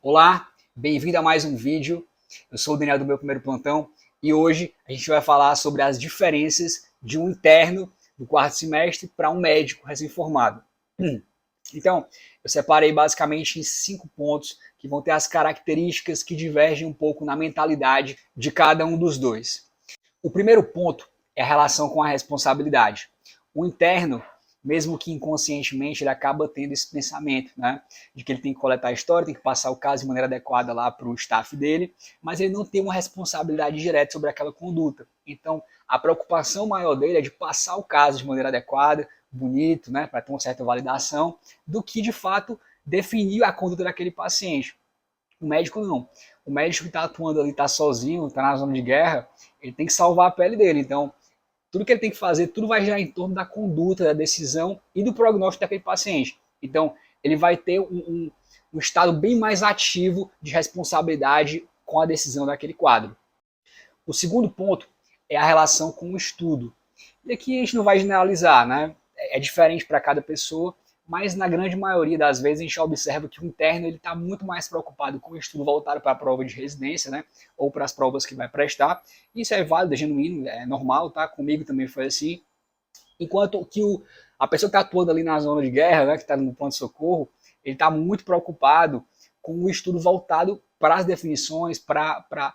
Olá, bem-vindo a mais um vídeo. Eu sou o Daniel do Meu Primeiro Plantão e hoje a gente vai falar sobre as diferenças de um interno do quarto semestre para um médico recém-formado. Então, eu separei basicamente em 5 pontos que vão ter as características que divergem um pouco na mentalidade de cada um dos dois. O primeiro ponto é a relação com a responsabilidade. O interno, mesmo que inconscientemente, ele acaba tendo esse pensamento, né, de que ele tem que coletar a história, tem que passar o caso de maneira adequada lá para o staff dele, mas ele não tem uma responsabilidade direta sobre aquela conduta. Então, a preocupação maior dele é de passar o caso de maneira adequada, bonito, né, para ter uma certa validação, do que de fato definir a conduta daquele paciente. O médico não. O médico que está atuando ali, está sozinho, está na zona de guerra, ele tem que salvar a pele dele. Então, tudo que ele tem que fazer, tudo vai girar em torno da conduta, da decisão e do prognóstico daquele paciente. Então, ele vai ter um estado bem mais ativo de responsabilidade com a decisão daquele quadro. O segundo ponto é a relação com o estudo. E aqui a gente não vai generalizar, né? É diferente para cada pessoa, mas na grande maioria das vezes a gente observa que o interno está muito mais preocupado com o estudo voltado para a prova de residência, né? Ou para as provas que vai prestar. Isso é válido, é genuíno, é normal, tá? Comigo também foi assim. Enquanto que a pessoa que está atuando ali na zona de guerra, né, que está no pronto-socorro, ele está muito preocupado com o estudo voltado para as definições, para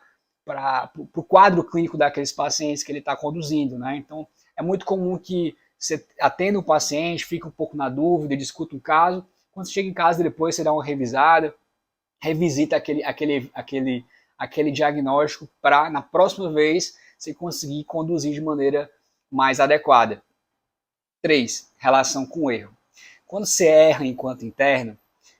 o quadro clínico daqueles pacientes que ele está conduzindo, né? Então, é muito comum que você atenda um paciente, fica um pouco na dúvida, discuta um caso. Quando você chega em casa depois, você dá uma revisada, revisita aquele diagnóstico para, na próxima vez, você conseguir conduzir de maneira mais adequada. 3. Relação com o erro. Quando você erra enquanto interno,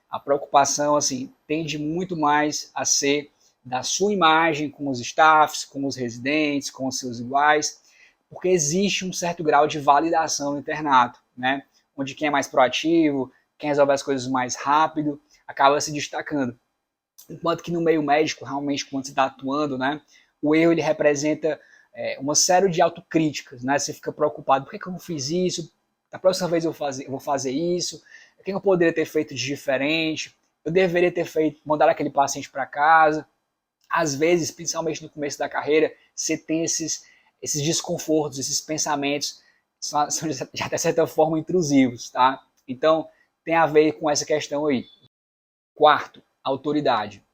a preocupação assim tende muito mais a ser da sua imagem com os staffs, com os residentes, com os seus iguais, porque existe um certo grau de validação no internato, né? Onde quem é mais proativo, quem resolve as coisas mais rápido, acaba se destacando. Enquanto que no meio médico, realmente, quando você está atuando, né, o erro ele representa uma série de autocríticas, né? Você fica preocupado, por que eu não fiz isso? Da próxima vez eu vou fazer isso? O que eu poderia ter feito de diferente? Eu deveria ter mandado aquele paciente para casa? Às vezes, principalmente no começo da carreira, você tem esses desconfortos, esses pensamentos, são de até certa forma intrusivos, tá? Então, tem a ver com essa questão aí. Quarto, autoridade.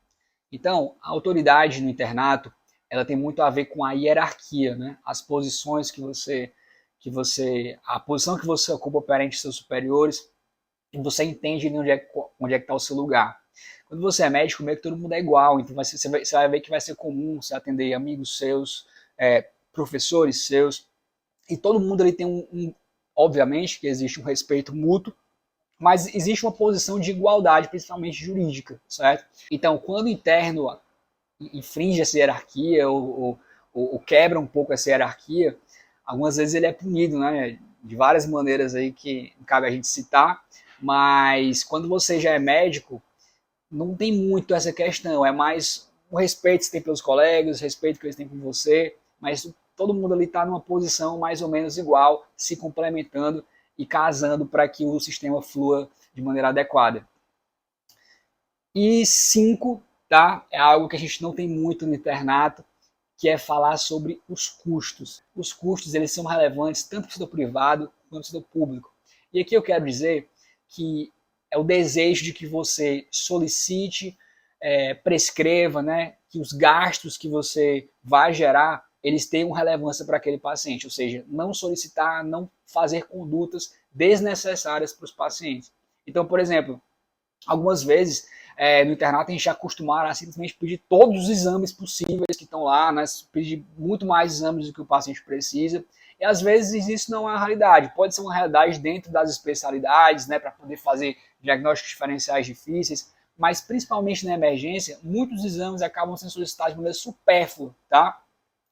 Então, a autoridade no internato, ela tem muito a ver com a hierarquia, né? As posições a posição que você ocupa perante seus superiores, e você entende onde é que está o seu lugar. Quando você é médico, meio que todo mundo é igual, então você vai ver que vai ser comum você atender amigos seus, professores seus, e todo mundo ali tem obviamente que existe um respeito mútuo, mas existe uma posição de igualdade, principalmente jurídica, certo? Então, quando o interno infringe essa hierarquia ou quebra um pouco essa hierarquia, algumas vezes ele é punido, né? De várias maneiras aí que não cabe a gente citar, mas quando você já é médico, não tem muito essa questão, é mais o respeito que você tem pelos colegas, o respeito que eles têm por você, mas todo mundo ali está numa posição mais ou menos igual, se complementando e casando para que o sistema flua de maneira adequada. E 5, tá? É algo que a gente não tem muito no internato, que é falar sobre os custos. Os custos, eles são relevantes tanto para o setor privado quanto para o setor público. E aqui eu quero dizer que é o desejo de que você solicite, prescreva, né, que os gastos que você vai gerar, eles tenham relevância para aquele paciente, ou seja, não solicitar, não fazer condutas desnecessárias para os pacientes. Então, por exemplo, algumas vezes no internato a gente já acostumar a simplesmente pedir todos os exames possíveis que estão lá, né? Pedir muito mais exames do que o paciente precisa. E às vezes isso não é uma realidade. Pode ser uma realidade dentro das especialidades, né? Para poder fazer diagnósticos diferenciais difíceis. Mas principalmente na emergência, muitos exames acabam sendo solicitados de maneira supérflua, tá?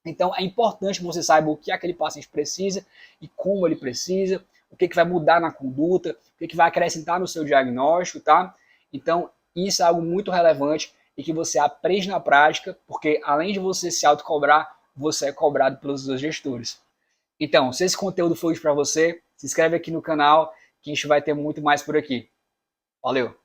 Então é importante que você saiba o que aquele paciente precisa e como ele precisa, o que vai mudar na conduta, o que vai acrescentar no seu diagnóstico, tá? Então, isso é algo muito relevante e que você aprende na prática, porque além de você se autocobrar, você é cobrado pelos seus gestores. Então, se esse conteúdo foi útil para você, se inscreve aqui no canal que a gente vai ter muito mais por aqui. Valeu!